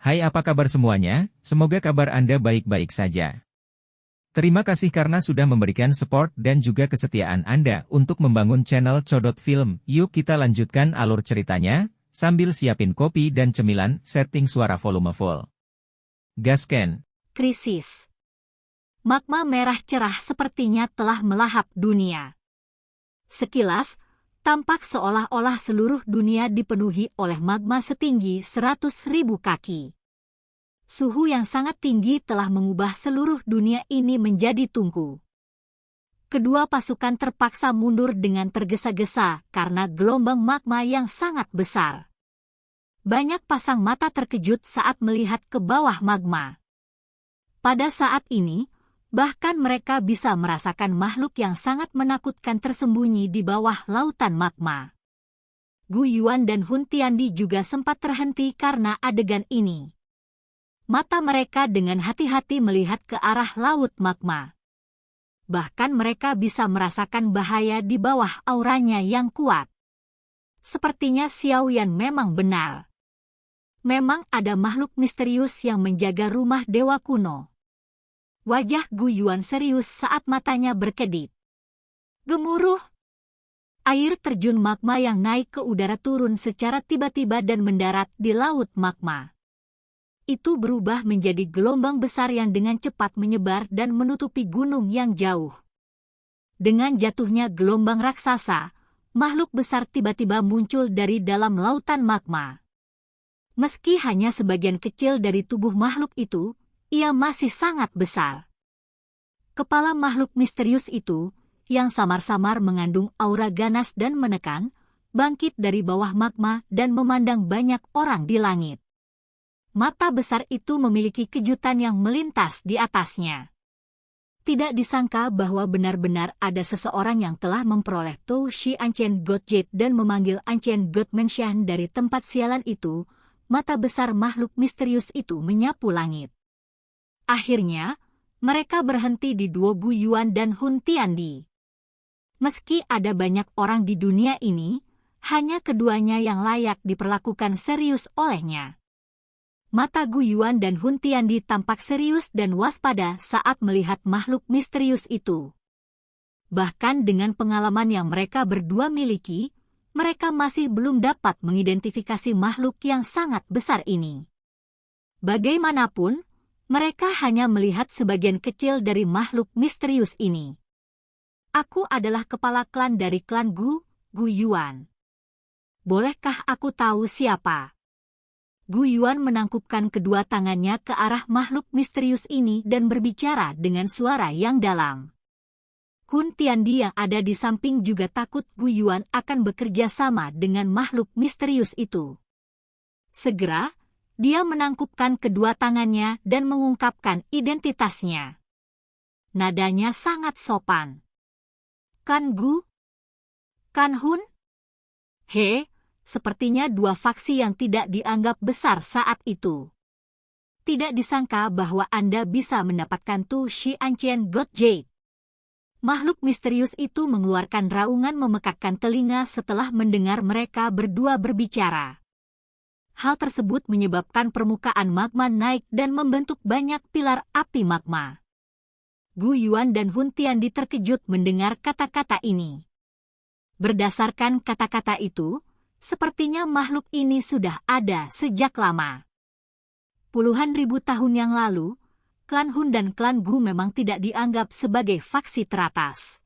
Hai, apa kabar semuanya? Semoga kabar Anda baik-baik saja. Terima kasih karena sudah memberikan support dan juga kesetiaan Anda untuk membangun channel Codot Film. Yuk kita lanjutkan alur ceritanya, sambil siapin kopi dan cemilan, setting suara volume full. Gasken. Krisis. Magma merah cerah sepertinya telah melahap dunia. Sekilas, tampak seolah-olah seluruh dunia dipenuhi oleh magma setinggi 100.000 kaki. Suhu yang sangat tinggi telah mengubah seluruh dunia ini menjadi tungku. Kedua pasukan terpaksa mundur dengan tergesa-gesa karena gelombang magma yang sangat besar. Banyak pasang mata terkejut saat melihat ke bawah magma. Pada saat ini, bahkan mereka bisa merasakan makhluk yang sangat menakutkan tersembunyi di bawah lautan magma. Gu Yuan dan Hun Tiandi juga sempat terhenti karena adegan ini. Mata mereka dengan hati-hati melihat ke arah laut magma. Bahkan mereka bisa merasakan bahaya di bawah auranya yang kuat. Sepertinya Xiao Yan memang benar. Memang ada makhluk misterius yang menjaga rumah dewa kuno. Wajah Gu Yuan serius saat matanya berkedip. Gemuruh. Air terjun magma yang naik ke udara turun secara tiba-tiba dan mendarat di laut magma. Itu berubah menjadi gelombang besar yang dengan cepat menyebar dan menutupi gunung yang jauh. Dengan jatuhnya gelombang raksasa, makhluk besar tiba-tiba muncul dari dalam lautan magma. Meski hanya sebagian kecil dari tubuh makhluk itu, ia masih sangat besar. Kepala makhluk misterius itu, yang samar-samar mengandung aura ganas dan menekan, bangkit dari bawah magma dan memandang banyak orang di langit. Mata besar itu memiliki kejutan yang melintas di atasnya. Tidak disangka bahwa benar-benar ada seseorang yang telah memperoleh Tou Shi Ancient God Jade dan memanggil Ancient God Menshan dari tempat sialan itu. Mata besar makhluk misterius itu menyapu langit. Akhirnya, mereka berhenti di duo Gu Yuan dan Hun Tiandi. Meski ada banyak orang di dunia ini, hanya keduanya yang layak diperlakukan serius olehnya. Mata Gu Yuan dan Hun Tiandi tampak serius dan waspada saat melihat makhluk misterius itu. Bahkan dengan pengalaman yang mereka berdua miliki, mereka masih belum dapat mengidentifikasi makhluk yang sangat besar ini. Bagaimanapun, mereka hanya melihat sebagian kecil dari makhluk misterius ini. Aku adalah kepala klan dari klan Gu Yuan. Bolehkah aku tahu siapa? Gu Yuan menangkupkan kedua tangannya ke arah makhluk misterius ini dan berbicara dengan suara yang dalam. Hun Tiandi yang ada di samping juga takut Gu Yuan akan bekerja sama dengan makhluk misterius itu. Segera, dia menangkupkan kedua tangannya dan mengungkapkan identitasnya. Nadanya sangat sopan. Kan Gu? Kan Hun? Sepertinya dua faksi yang tidak dianggap besar saat itu. Tidak disangka bahwa Anda bisa mendapatkan Tou Shi Ancient God Jade. Makhluk misterius itu mengeluarkan raungan memekakkan telinga setelah mendengar mereka berdua berbicara. Hal tersebut menyebabkan permukaan magma naik dan membentuk banyak pilar api magma. Gu Yuan dan Hun Tiandi terkejut mendengar kata-kata ini. Berdasarkan kata-kata itu, sepertinya makhluk ini sudah ada sejak lama. Puluhan ribu tahun yang lalu, klan Hun dan klan Gu memang tidak dianggap sebagai faksi teratas.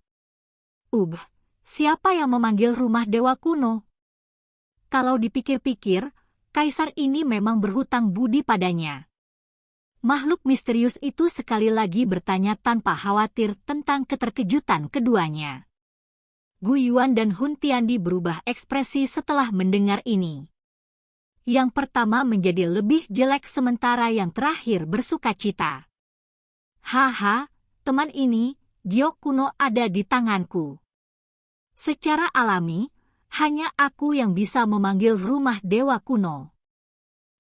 Siapa yang memanggil rumah dewa kuno? Kalau dipikir-pikir, kaisar ini memang berhutang budi padanya. Makhluk misterius itu sekali lagi bertanya tanpa khawatir tentang keterkejutan keduanya. Gu Yuan dan Hun Tiandi berubah ekspresi setelah mendengar ini. Yang pertama menjadi lebih jelek sementara yang terakhir bersukacita. Haha, teman ini, giok kuno ada di tanganku. Secara alami, hanya aku yang bisa memanggil rumah dewa kuno.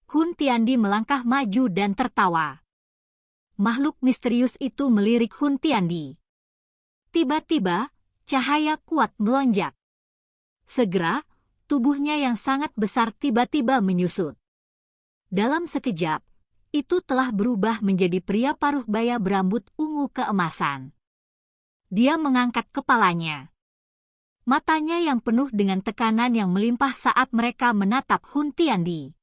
Hun Tiandi melangkah maju dan tertawa. Makhluk misterius itu melirik Hun Tiandi. Tiba-tiba, cahaya kuat melonjak. Segera, tubuhnya yang sangat besar tiba-tiba menyusut. Dalam sekejap, itu telah berubah menjadi pria paruh baya berambut ungu keemasan. Dia mengangkat kepalanya. Matanya yang penuh dengan tekanan yang melimpah saat mereka menatap Hun Tiandi.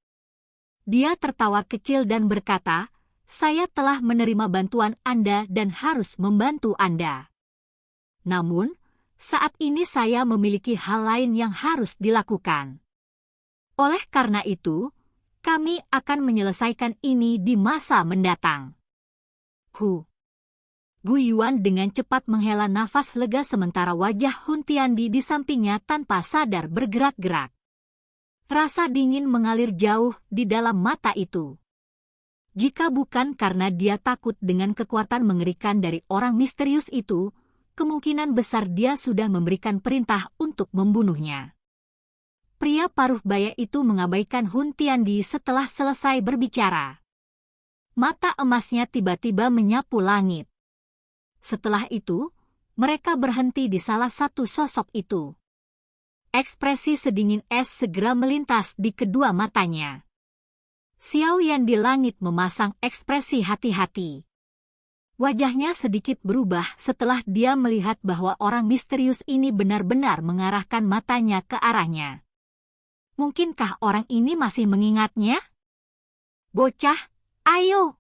Dia tertawa kecil dan berkata, "Saya telah menerima bantuan Anda dan harus membantu Anda. Namun, saat ini saya memiliki hal lain yang harus dilakukan. Oleh karena itu, kami akan menyelesaikan ini di masa mendatang." Gu Yuan dengan cepat menghela nafas lega sementara wajah Hun Tiandi di sampingnya tanpa sadar bergerak-gerak. Rasa dingin mengalir jauh di dalam mata itu. Jika bukan karena dia takut dengan kekuatan mengerikan dari orang misterius itu, kemungkinan besar dia sudah memberikan perintah untuk membunuhnya. Pria paruh baya itu mengabaikan Hun Tiandi setelah selesai berbicara. Mata emasnya tiba-tiba menyapu langit. Setelah itu, mereka berhenti di salah satu sosok itu. Ekspresi sedingin es segera melintas di kedua matanya. Xiao Yan di langit memasang ekspresi hati-hati. Wajahnya sedikit berubah setelah dia melihat bahwa orang misterius ini benar-benar mengarahkan matanya ke arahnya. Mungkinkah orang ini masih mengingatnya? "Bocah, ayo!"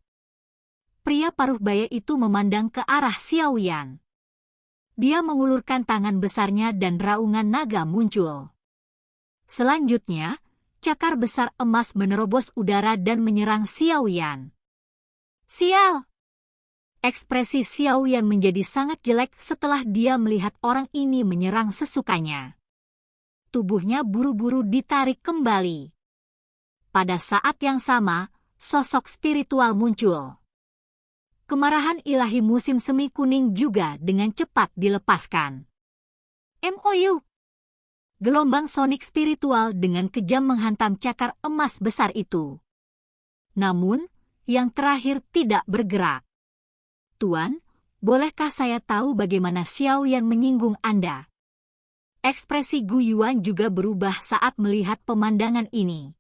Pria paruh baya itu memandang ke arah Xiao Yan. Dia mengulurkan tangan besarnya dan raungan naga muncul. Selanjutnya, cakar besar emas menerobos udara dan menyerang Xiao Yan. "Sial!" Ekspresi Xiao Yan menjadi sangat jelek setelah dia melihat orang ini menyerang sesukanya. Tubuhnya buru-buru ditarik kembali. Pada saat yang sama, sosok spiritual muncul. Kemarahan ilahi musim semi kuning juga dengan cepat dilepaskan. MOU. Gelombang sonik spiritual dengan kejam menghantam cakar emas besar itu. Namun, yang terakhir tidak bergerak. "Tuan, bolehkah saya tahu bagaimana Xiao Yan menyinggung Anda?" Ekspresi Gu Yuan juga berubah saat melihat pemandangan ini.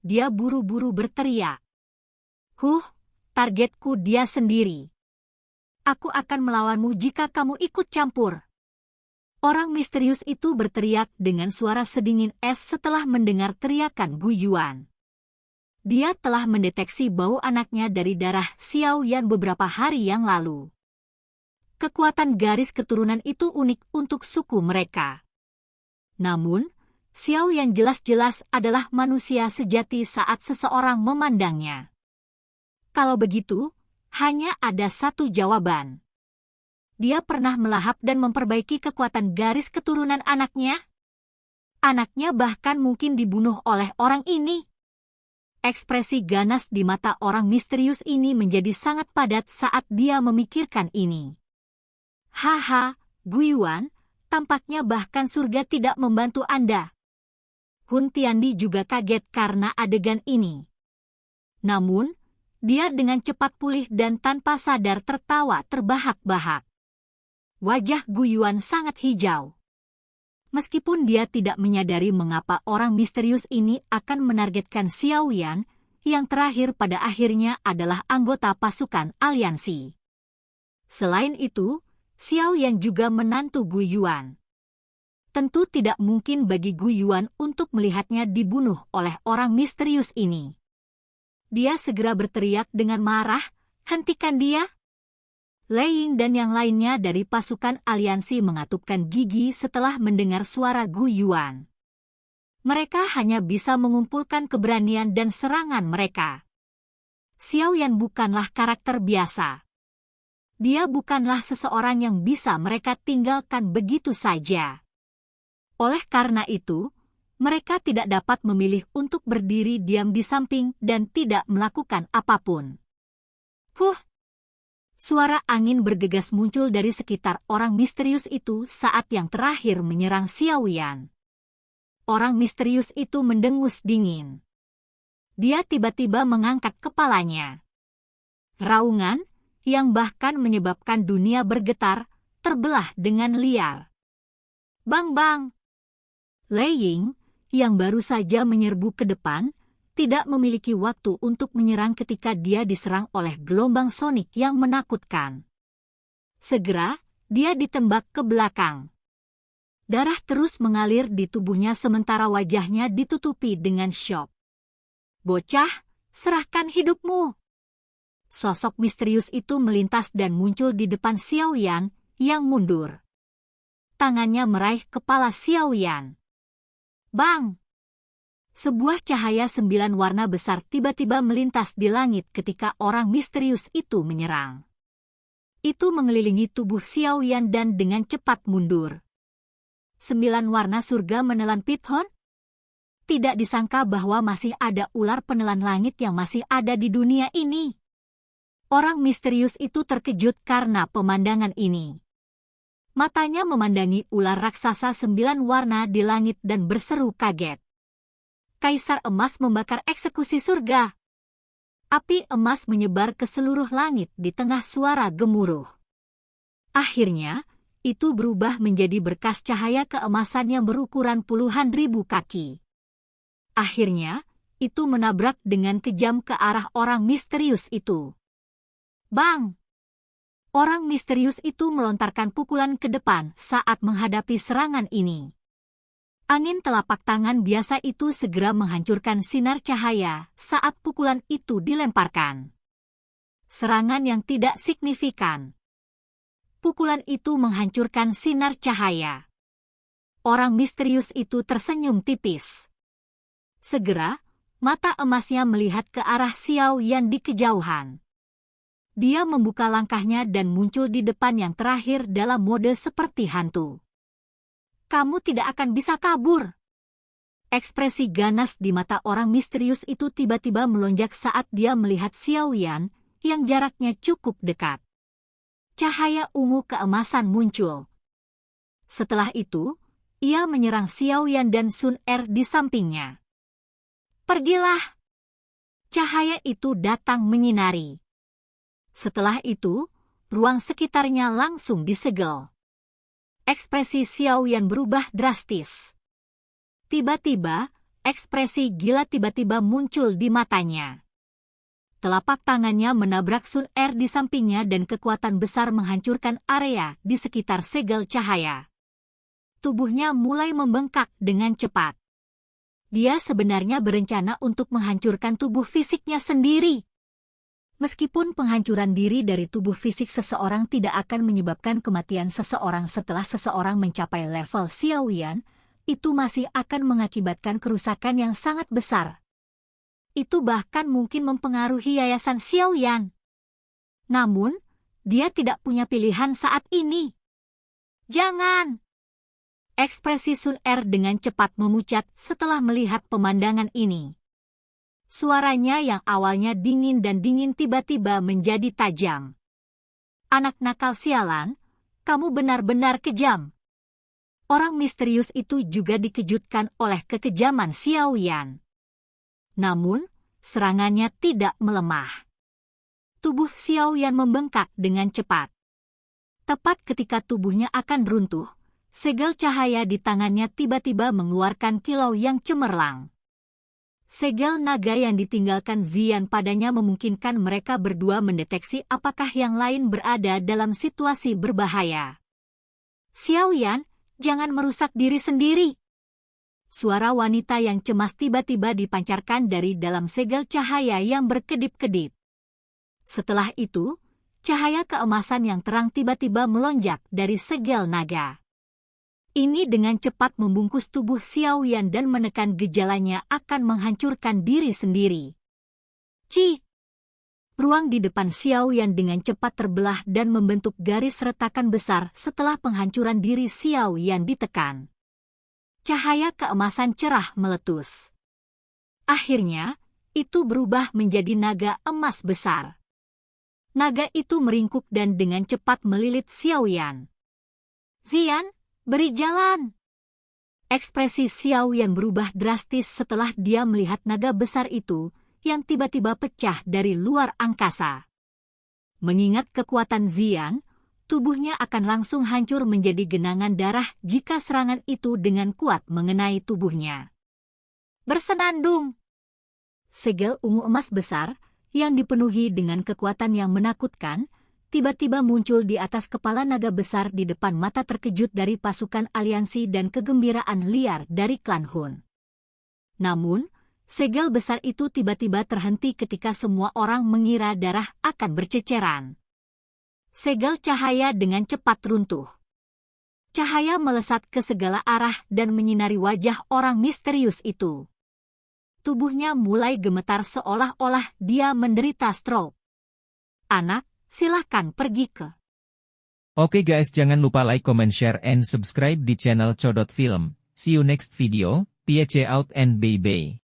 Dia buru-buru berteriak. Targetku dia sendiri. Aku akan melawanmu jika kamu ikut campur." Orang misterius itu berteriak dengan suara sedingin es setelah mendengar teriakan Gu Yuan. Dia telah mendeteksi bau anaknya dari darah Xiao Yan beberapa hari yang lalu. Kekuatan garis keturunan itu unik untuk suku mereka. Namun, Xiao Yan jelas-jelas adalah manusia sejati saat seseorang memandangnya. Kalau begitu, hanya ada satu jawaban. Dia pernah melahap dan memperbaiki kekuatan garis keturunan anaknya? Anaknya bahkan mungkin dibunuh oleh orang ini. Ekspresi ganas di mata orang misterius ini menjadi sangat padat saat dia memikirkan ini. "Haha, Gu Yuan, tampaknya bahkan surga tidak membantu Anda." Hun Tiandi juga kaget karena adegan ini. Namun, dia dengan cepat pulih dan tanpa sadar tertawa terbahak-bahak. Wajah Gu Yuan sangat hijau. Meskipun dia tidak menyadari mengapa orang misterius ini akan menargetkan Xiao Yan, yang terakhir pada akhirnya adalah anggota pasukan aliansi. Selain itu, Xiao Yan juga menantu Gu Yuan. Tentu tidak mungkin bagi Gu Yuan untuk melihatnya dibunuh oleh orang misterius ini. Dia segera berteriak dengan marah, "Hentikan dia!" Lei Ying dan yang lainnya dari pasukan aliansi mengatupkan gigi setelah mendengar suara Gu Yuan. Mereka hanya bisa mengumpulkan keberanian dan serangan mereka. Xiao Yan bukanlah karakter biasa. Dia bukanlah seseorang yang bisa mereka tinggalkan begitu saja. Oleh karena itu, mereka tidak dapat memilih untuk berdiri diam di samping dan tidak melakukan apapun. Suara angin bergegas muncul dari sekitar orang misterius itu saat yang terakhir menyerang Xiao Yan. Orang misterius itu mendengus dingin. Dia tiba-tiba mengangkat kepalanya. Raungan, yang bahkan menyebabkan dunia bergetar, terbelah dengan liar. Bang-bang! Lei Ying, yang baru saja menyerbu ke depan, tidak memiliki waktu untuk menyerang ketika dia diserang oleh gelombang sonik yang menakutkan. Segera, dia ditembak ke belakang. Darah terus mengalir di tubuhnya sementara wajahnya ditutupi dengan syok. "Bocah, serahkan hidupmu!" Sosok misterius itu melintas dan muncul di depan Xiao Yan yang mundur. Tangannya meraih kepala Xiao Yan. Bang! Sebuah cahaya 9 warna besar tiba-tiba melintas di langit ketika orang misterius itu menyerang. Itu mengelilingi tubuh Xiao Yan dan dengan cepat mundur. 9 warna surga menelan Pithon? Tidak disangka bahwa masih ada ular penelan langit yang masih ada di dunia ini. Orang misterius itu terkejut karena pemandangan ini. Matanya memandangi ular raksasa 9 warna di langit dan berseru kaget. Kaisar emas membakar eksekusi surga. Api emas menyebar ke seluruh langit di tengah suara gemuruh. Akhirnya, itu berubah menjadi berkas cahaya keemasan yang berukuran puluhan ribu kaki. Akhirnya, itu menabrak dengan kejam ke arah orang misterius itu. Bang! Orang misterius itu melontarkan pukulan ke depan saat menghadapi serangan ini. Angin telapak tangan biasa itu segera menghancurkan sinar cahaya saat pukulan itu dilemparkan. Serangan yang tidak signifikan. Pukulan itu menghancurkan sinar cahaya. Orang misterius itu tersenyum tipis. Segera, mata emasnya melihat ke arah Xiao Yan di kejauhan. Dia membuka langkahnya dan muncul di depan yang terakhir dalam mode seperti hantu. "Kamu tidak akan bisa kabur." Ekspresi ganas di mata orang misterius itu tiba-tiba melonjak saat dia melihat Xiao Yan yang jaraknya cukup dekat. Cahaya ungu keemasan muncul. Setelah itu, ia menyerang Xiao Yan dan Sun Er di sampingnya. "Pergilah!" Cahaya itu datang menyinari. Setelah itu, ruang sekitarnya langsung disegel. Ekspresi Xiao Yan berubah drastis. Tiba-tiba, ekspresi gila tiba-tiba muncul di matanya. Telapak tangannya menabrak Sun Er di sampingnya dan kekuatan besar menghancurkan area di sekitar segel cahaya. Tubuhnya mulai membengkak dengan cepat. Dia sebenarnya berencana untuk menghancurkan tubuh fisiknya sendiri. Meskipun penghancuran diri dari tubuh fisik seseorang tidak akan menyebabkan kematian seseorang setelah seseorang mencapai level Xiao Yan, itu masih akan mengakibatkan kerusakan yang sangat besar. Itu bahkan mungkin mempengaruhi yayasan Xiao Yan. Namun, dia tidak punya pilihan saat ini. "Jangan!" Ekspresi Sun Er dengan cepat memucat setelah melihat pemandangan ini. Suaranya yang awalnya dingin dan dingin tiba-tiba menjadi tajam. "Anak nakal sialan, kamu benar-benar kejam." Orang misterius itu juga dikejutkan oleh kekejaman Xiao Yan. Namun, serangannya tidak melemah. Tubuh Xiao Yan membengkak dengan cepat. Tepat ketika tubuhnya akan runtuh, segel cahaya di tangannya tiba-tiba mengeluarkan kilau yang cemerlang. Segel naga yang ditinggalkan Zian padanya memungkinkan mereka berdua mendeteksi apakah yang lain berada dalam situasi berbahaya. "Xiao Yan, jangan merusak diri sendiri." Suara wanita yang cemas tiba-tiba dipancarkan dari dalam segel cahaya yang berkedip-kedip. Setelah itu, cahaya keemasan yang terang tiba-tiba melonjak dari segel naga. Ini dengan cepat membungkus tubuh Xiao Yan dan menekan gejalanya akan menghancurkan diri sendiri. "Ci!" Ruang di depan Xiao Yan dengan cepat terbelah dan membentuk garis retakan besar setelah penghancuran diri Xiao Yan ditekan. Cahaya keemasan cerah meletus. Akhirnya, itu berubah menjadi naga emas besar. Naga itu meringkuk dan dengan cepat melilit Xiao Yan. "Zian, beri jalan!" Ekspresi Xiao Yan berubah drastis setelah dia melihat naga besar itu yang tiba-tiba pecah dari luar angkasa. Mengingat kekuatan Zian, tubuhnya akan langsung hancur menjadi genangan darah jika serangan itu dengan kuat mengenai tubuhnya. "Bersenandung!" Segel ungu emas besar, yang dipenuhi dengan kekuatan yang menakutkan, tiba-tiba muncul di atas kepala naga besar di depan mata terkejut dari pasukan aliansi dan kegembiraan liar dari klan Hun. Namun, segel besar itu tiba-tiba terhenti ketika semua orang mengira darah akan berceceran. Segel cahaya dengan cepat runtuh. Cahaya melesat ke segala arah dan menyinari wajah orang misterius itu. Tubuhnya mulai gemetar seolah-olah dia menderita stroke. Anak, silahkan pergi ke. Oke guys, jangan lupa like, comment, share, and subscribe di channel Codot Film. See you next video, peace out and bye-bye.